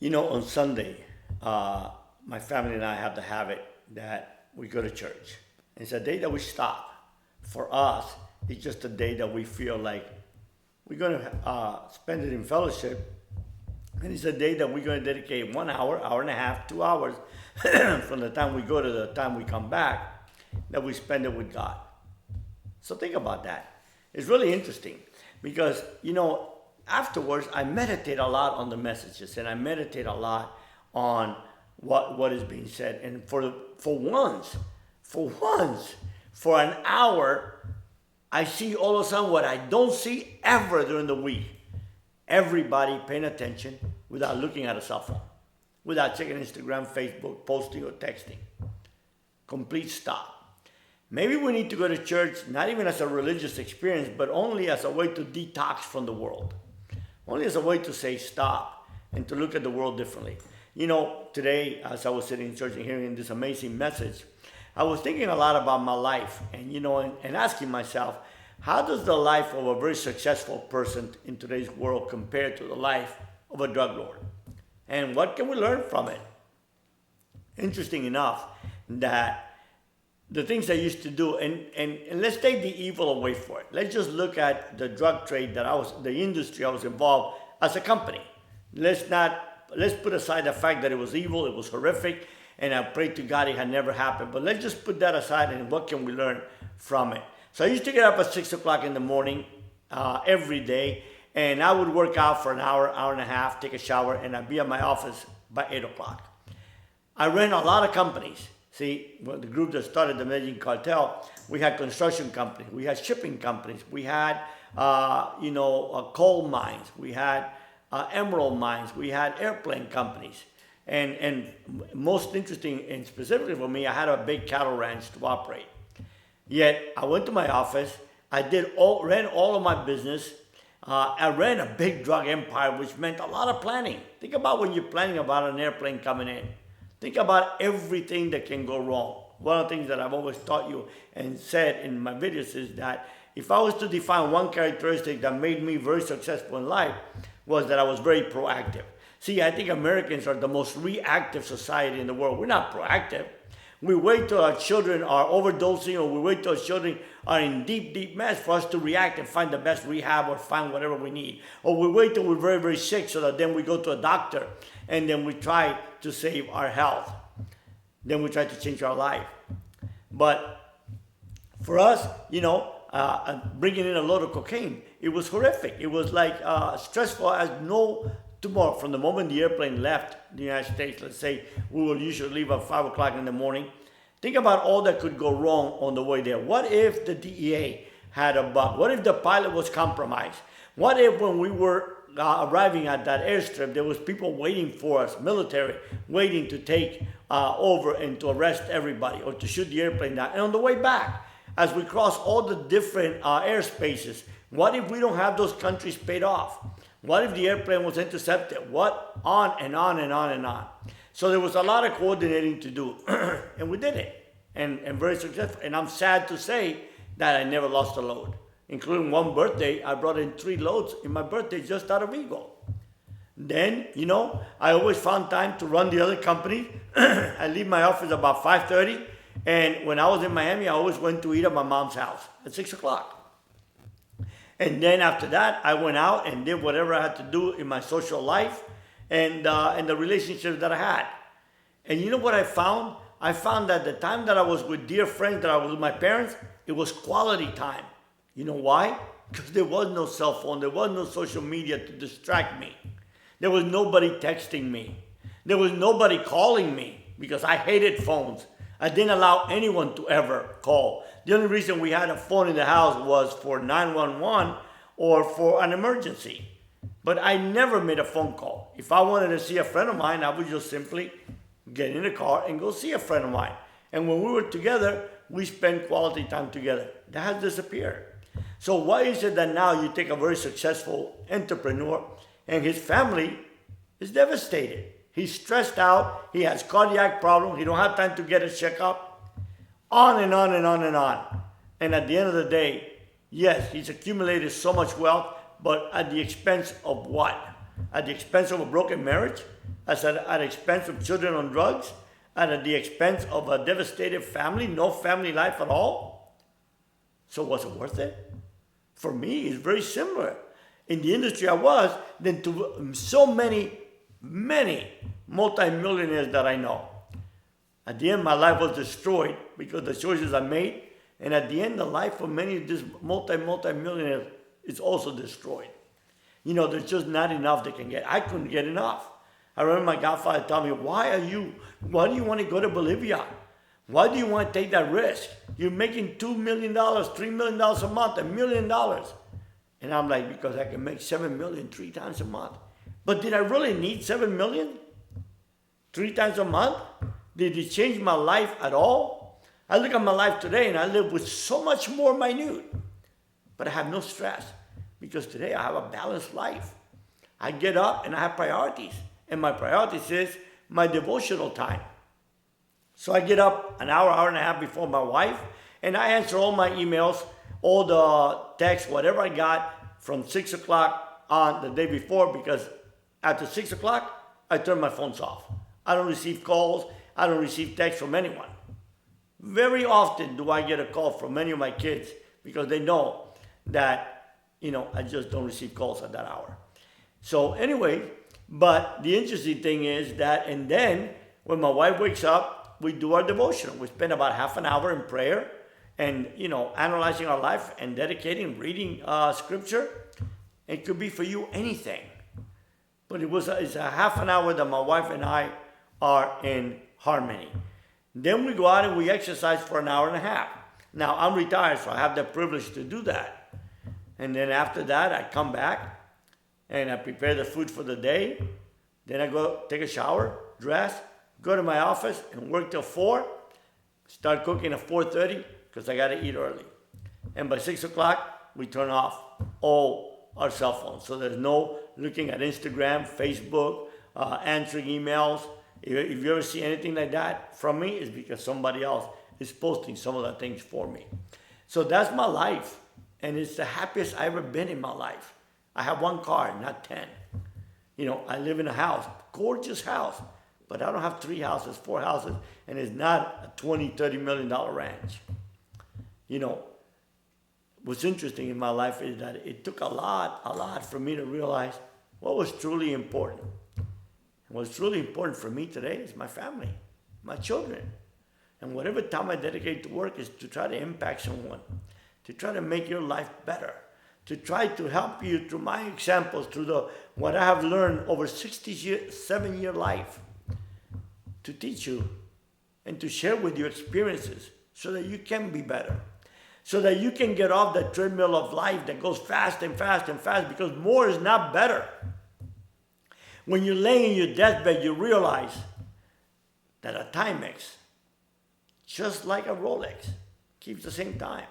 On Sunday, my family and I have the habit that we go to church. It's a day that we stop. For us, it's just a day that we feel like we're going to spend it in fellowship. And it's a day that we're going to dedicate 1 hour, hour and a half, 2 hours from the time we go to the time we come back, that we spend it with God. So think about that. It's really interesting because, afterwards, I meditate a lot on the messages and I meditate a lot on what is being said. And for once, for an hour, I see all of a sudden what I don't see ever during the week. Everybody paying attention without looking at a cell phone, without checking Instagram, Facebook, posting, or texting. Complete stop. Maybe we need to go to church, not even as a religious experience, but only as a way to detox from the world. Only as a way to say stop and to look at the world differently. Today, as I was sitting in church and hearing this amazing message, I was thinking a lot about my life and asking myself, how does the life of a very successful person in today's world compare to the life of a drug lord? And what can we learn from it? Interesting enough that the things I used to do, and let's take the evil away for it. Let's just look at the drug trade the industry I was involved as a company. Let's put aside the fact that it was evil, it was horrific, and I prayed to God it had never happened. But let's just put that aside and what can we learn from it? So I used to get up at 6 o'clock in the morning every day, and I would work out for an hour, hour and a half, take a shower, and I'd be at my office by 8 o'clock. I ran a lot of companies. See, the group that started the Medellin cartel, we had construction companies, we had shipping companies, we had, coal mines, we had emerald mines, we had airplane companies. And most interesting and specifically for me, I had a big cattle ranch to operate. Yet I went to my office, ran all of my business. I ran a big drug empire, which meant a lot of planning. Think about when you're planning about an airplane coming in. Think about everything that can go wrong. One of the things that I've always taught you and said in my videos is that if I was to define one characteristic that made me very successful in life, was that I was very proactive. See, I think Americans are the most reactive society in the world. We're not proactive. We wait till our children are overdosing, or we wait till our children are in deep, deep mess for us to react and find the best rehab or find whatever we need. Or we wait till we're very, very sick so that then we go to a doctor and then we try to save our health. Then we try to change our life. But for us, bringing in a load of cocaine, it was horrific. It was like stressful as no tomorrow. From the moment the airplane left the United States, let's say we will usually leave at 5 o'clock in the morning. Think about all that could go wrong on the way there. What if the DEA had a bug? What if the pilot was compromised? What if when we were arriving at that airstrip, there was people waiting for us, military, waiting to take over and to arrest everybody or to shoot the airplane down? And on the way back, as we cross all the different airspaces, what if we don't have those countries paid off? What if the airplane was intercepted? What? On and on and on and on. So there was a lot of coordinating to do, and we did it, and very successful. And I'm sad to say that I never lost a load, including one birthday. I brought in 3 loads in my birthday just out of ego. Then, I always found time to run the other company. I leave my office about 5:30, and when I was in Miami, I always went to eat at my mom's house at 6 o'clock. And then after that, I went out and did whatever I had to do in my social life and the relationships that I had. And you know what I found? I found that the time that I was with dear friends, that I was with my parents, it was quality time. You know why? Because there was no cell phone. There was no social media to distract me. There was nobody texting me. There was nobody calling me because I hated phones. I didn't allow anyone to ever call. The only reason we had a phone in the house was for 911 or for an emergency. But I never made a phone call. If I wanted to see a friend of mine, I would just simply get in the car and go see a friend of mine. And when we were together, we spent quality time together. That has disappeared. So why is it that now you take a very successful entrepreneur and his family is devastated? He's stressed out. He has cardiac problems. He don't have time to get a checkup. On and on and on and on. And at the end of the day, yes, he's accumulated so much wealth, but at the expense of what? At the expense of a broken marriage? at the expense of children on drugs, at the expense of a devastated family, no family life at all. So was it worth it? For me, it's very similar. In the industry I was, than to so many multi-millionaires that I know. At the end, my life was destroyed because of the choices I made. And at the end, the life of many of these multi-millionaires is also destroyed. You know, there's just not enough they can get. I couldn't get enough. I remember my godfather telling me, why do you want to go to Bolivia? Why do you want to take that risk? You're making $2 million, $3 million a month, $1 million. And I'm like, because I can make $7 million 3 times a month. But did I really need $7 million 3 times a month? Did it change my life at all? I look at my life today and I live with so much more minute. But I have no stress because today I have a balanced life. I get up and I have priorities. And my priorities is my devotional time. So I get up an hour and a half before my wife, and I answer all my emails, all the texts, whatever I got from 6 o'clock on the day before, because after 6 o'clock, I turn my phones off. I don't receive calls. I don't receive texts from anyone. Very often do I get a call from many of my kids because they know that, I just don't receive calls at that hour. So anyway, but the interesting thing is that, and then when my wife wakes up, we do our devotional. We spend about half an hour in prayer and, analyzing our life and dedicating, reading scripture. It could be for you anything. But it's a half an hour that my wife and I are in harmony. Then we go out and we exercise for an hour and a half. Now, I'm retired, so I have the privilege to do that. And then after that, I come back and I prepare the food for the day. Then I go take a shower, dress, go to my office and work till 4. Start cooking at 4:30 because I got to eat early. And by 6 o'clock, we turn off all our cell phones. So there's no looking at Instagram, Facebook, answering emails. If you ever see anything like that from me, it's because somebody else is posting some of the things for me. So that's my life. And it's the happiest I've ever been in my life. I have 1 car, not 10. I live in a house, gorgeous house. But I don't have 3 houses, 4 houses, and it's not a $20, $30 million ranch. What's interesting in my life is that it took a lot for me to realize what was truly important. And what's truly important for me today is my family, my children. And whatever time I dedicate to work is to try to impact someone, to try to make your life better, to try to help you through my examples, through what I have learned over 67-year life, to teach you and to share with you experiences so that you can be better, so that you can get off the treadmill of life that goes fast and fast and fast, because more is not better. When you lay in your deathbed, you realize that a Timex, just like a Rolex, keeps the same time.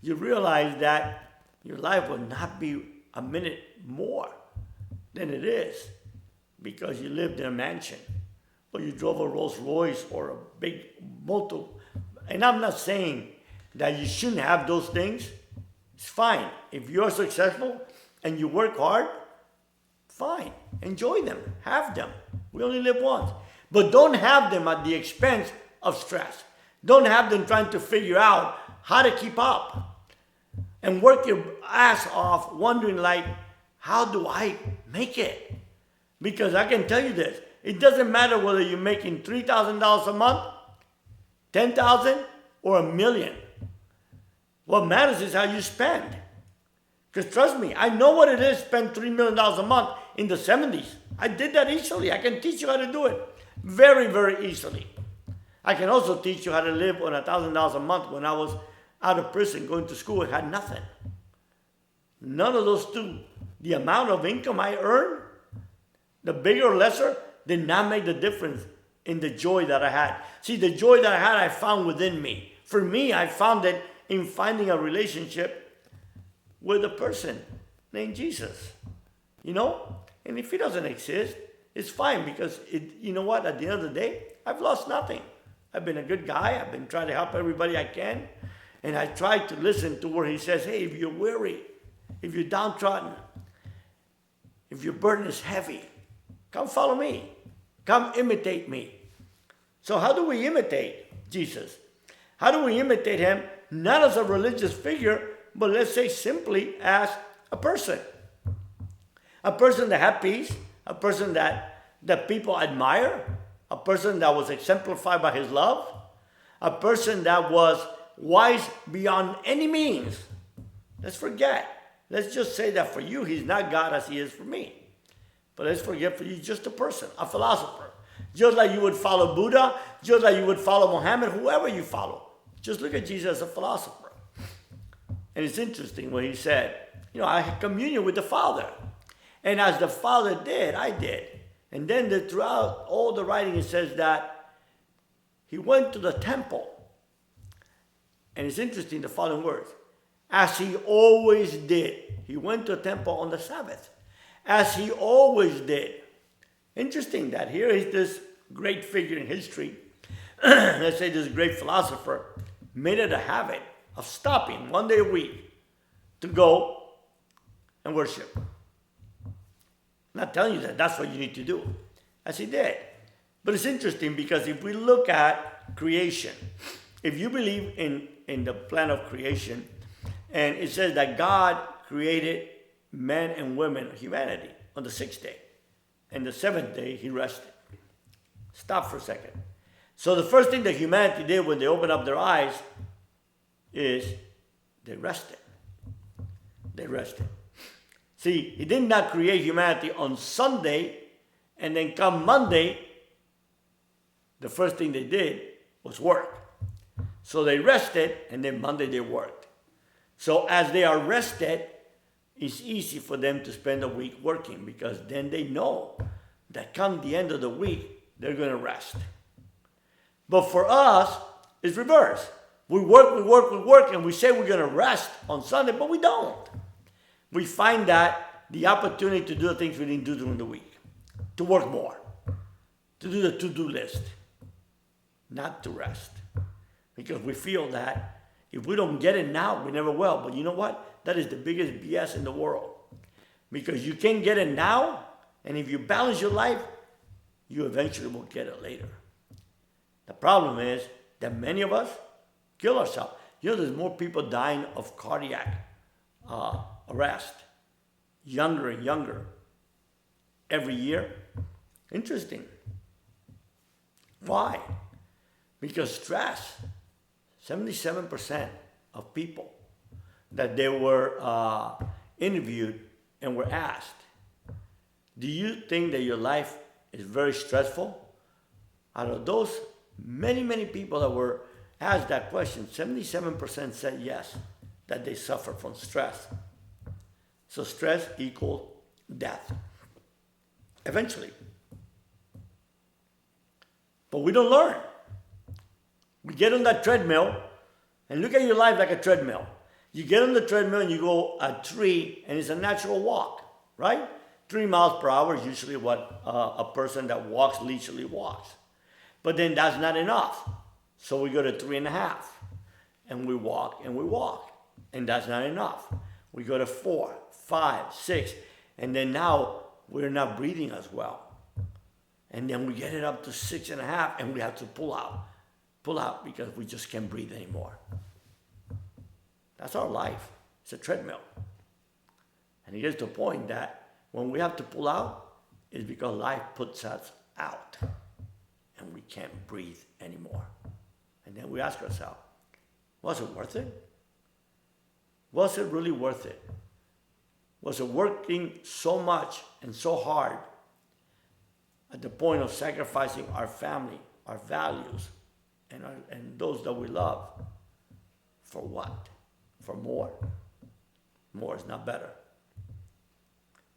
You realize that your life will not be a minute more than it is because you lived in a mansion, or you drove a Rolls Royce or a big motor. And I'm not saying that you shouldn't have those things. It's fine. If you're successful and you work hard, fine. Enjoy them. Have them. We only live once. But don't have them at the expense of stress. Don't have them trying to figure out how to keep up and work your ass off wondering how do I make it? Because I can tell you this. It doesn't matter whether you're making $3,000 a month, $10,000, or $1 million. What matters is how you spend. Because trust me, I know what it is to spend $3 million a month in the 70s. I did that easily. I can teach you how to do it very, very easily. I can also teach you how to live on $1,000 a month. When I was out of prison going to school, I had nothing. None of those two. The amount of income I earned, the bigger or lesser, did not make the difference in the joy that I had. See, the joy that I had, I found within me. For me, I found it in finding a relationship with a person named Jesus. And if he doesn't exist, it's fine, because you know what? At the end of the day, I've lost nothing. I've been a good guy. I've been trying to help everybody I can. And I try to listen to where he says, hey, if you're weary, if you're downtrodden, if your burden is heavy, Come follow me. Come imitate me. So how do we imitate Jesus? How do we imitate him? Not as a religious figure, but let's say simply as a person. A person that had peace, a person that people admire, a person that was exemplified by his love, a person that was wise beyond any means. Let's forget. Let's just say that for you, he's not God as he is for me. But let's forget for you, just a person, a philosopher. Just like you would follow Buddha, just like you would follow Muhammad, whoever you follow. Just look at Jesus as a philosopher. And it's interesting what he said. I had communion with the Father. And as the Father did, I did. And then throughout all the writing, it says that he went to the temple. And it's interesting, the following words. As he always did. He went to the temple on the Sabbath. As he always did. Interesting that here is this great figure in history. Let's say this great philosopher made it a habit of stopping one day a week to go and worship. I'm not telling you that that's what you need to do, as he did. But it's interesting because if we look at creation, if you believe in the plan of creation, and it says that God created men and women, humanity, on the 6th day. And the 7th day, he rested. Stop for a second. So the first thing that humanity did when they opened up their eyes is they rested. They rested. See, he did not create humanity on Sunday, and then come Monday, the first thing they did was work. So they rested, and then Monday they worked. So as they are rested, it's easy for them to spend a week working because then they know that come the end of the week, they're going to rest. But for us, it's reverse. We work, and we say we're going to rest on Sunday, but we don't. We find that the opportunity to do the things we didn't do during the week, to work more, to do the to-do list, not to rest. Because we feel that if we don't get it now, we never will. But you know what? That is the biggest BS in the world. Because you can get it now, and if you balance your life, you eventually will get it later. The problem is that many of us kill ourselves. There's more people dying of cardiac arrest, younger and younger, every year. Interesting. Why? Because stress. 77% of people that they were interviewed and were asked, do you think that your life is very stressful? Out of those many people that were asked that question, 77% said yes, that they suffer from stress. So stress equals death, eventually. But we don't learn. We get on that treadmill, and look at your life like a treadmill. You get on the treadmill and you go a 3, and it's a natural walk, right? 3 miles per hour is usually what a person that walks leisurely walks. But then that's not enough. So we go to 3.5, and we walk, and that's not enough. We go to 4, 5, 6, and then now we're not breathing as well. And then we get it up to 6.5, and we have to pull out because we just can't breathe anymore. That's our life. It's a treadmill. And it gets to the point that when we have to pull out, it's because life puts us out and we can't breathe anymore. And then we ask ourselves, was it worth it? Was it really worth it? Was it working so much and so hard at the point of sacrificing our family, our values, and those that we love? For what? For more? More is not better.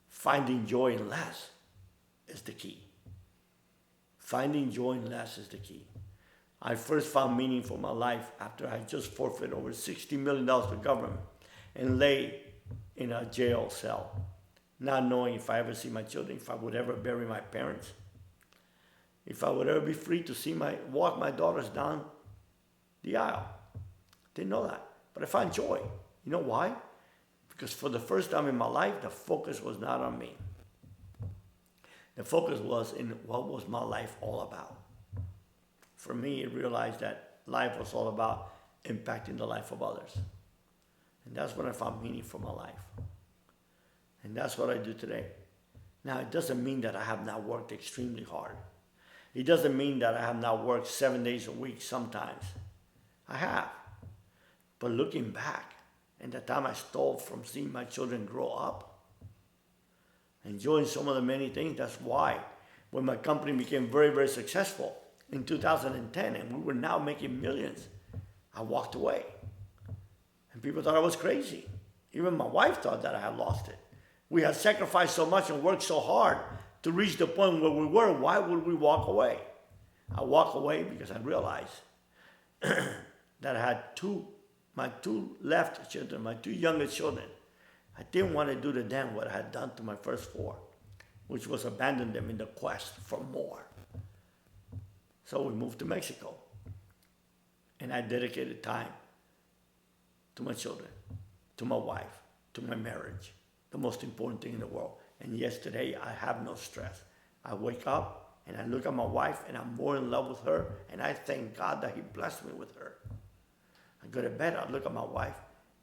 Finding joy in less is the key. Finding joy in less is the key. I first found meaning for my life after I just forfeited over $60 million to government and lay in a jail cell, not knowing if I ever see my children, if I would ever bury my parents, if I would ever be free to walk my daughters down the aisle. Didn't know that. But I found joy. You know why? Because for the first time in my life, the focus was not on me. The focus was in what was my life all about. For me, it realized that life was all about impacting the life of others. And that's when I found meaning for my life. And that's what I do today. Now, it doesn't mean that I have not worked extremely hard. It doesn't mean that I have not worked 7 days a week sometimes. I have. But looking back, and the time I stole from seeing my children grow up, enjoying some of the many things, that's why when my company became very, very successful in 2010, and we were now making millions, I walked away. And people thought I was crazy. Even my wife thought that I had lost it. We had sacrificed so much and worked so hard to reach the point where we were. Why would we walk away? I walked away because I realized that I had my two left children, my two youngest children. I didn't want to do to them what I had done to my first four, which was abandon them in the quest for more. So we moved to Mexico. And I dedicated time to my children, to my wife, to my marriage, the most important thing in the world. And yes, today I have no stress. I wake up and I look at my wife and I'm more in love with her, and I thank God that He blessed me with her. I go to bed, I look at my wife,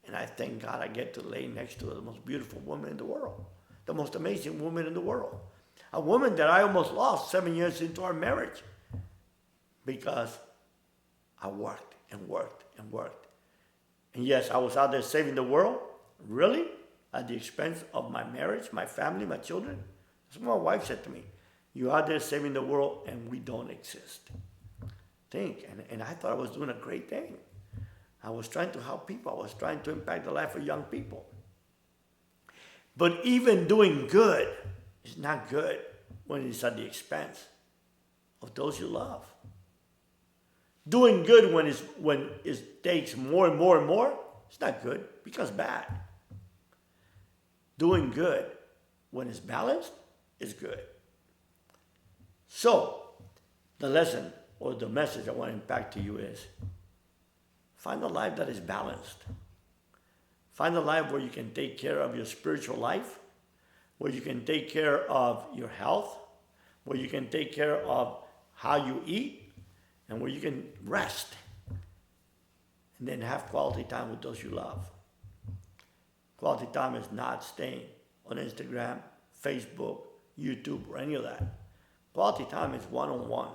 and I thank God I get to lay next to the most beautiful woman in the world, the most amazing woman in the world. A woman that I almost lost 7 years into our marriage because I worked and worked and worked. And yes, I was out there saving the world, really, at the expense of my marriage, my family, my children. That's what my wife said to me. You're out there saving the world and we don't exist. And I thought I was doing a great thing. I was trying to help people. I was trying to impact the life of young people. But even doing good is not good when it's at the expense of those you love. Doing good when it takes more and more and more, it's not good. It becomes bad. Doing good when it's balanced is good. So, the lesson or the message I want to impact to you is, find a life that is balanced. Find a life where you can take care of your spiritual life, where you can take care of your health, where you can take care of how you eat, and where you can rest. And then have quality time with those you love. Quality time is not staying on Instagram, Facebook, YouTube, or any of that. Quality time is one-on-one.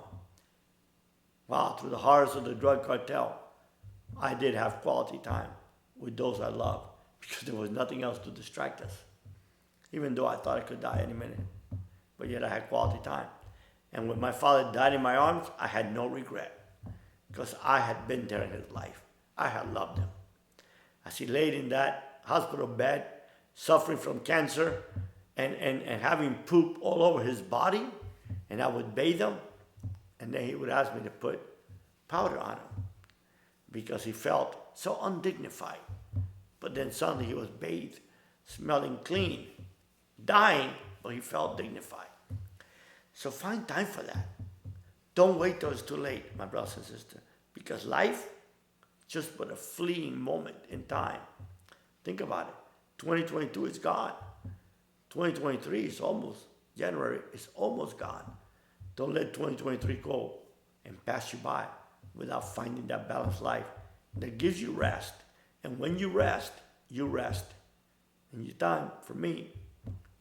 Wow, through the horrors of the drug cartel, I did have quality time with those I love because there was nothing else to distract us. Even though I thought I could die any minute. But yet I had quality time. And when my father died in my arms, I had no regret because I had been there in his life. I had loved him. As he laid in that hospital bed, suffering from cancer and having poop all over his body, and I would bathe him, and then he would ask me to put powder on him because he felt so undignified. But then suddenly he was bathed, smelling clean, dying, but he felt dignified. So find time for that. Don't wait till it's too late, my brothers and sisters, because life just but a fleeting moment in time. Think about it. 2022 is gone. 2023 is almost, January is almost gone. Don't let 2023 go and pass you by without finding that balanced life that gives you rest. And when you rest, you rest. And it's time for me,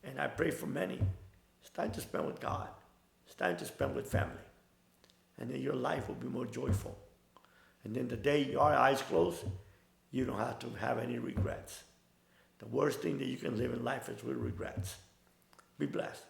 and I pray for many, it's time to spend with God. It's time to spend with family. And then your life will be more joyful. And then the day your eyes close, you don't have to have any regrets. The worst thing that you can live in life is with regrets. Be blessed.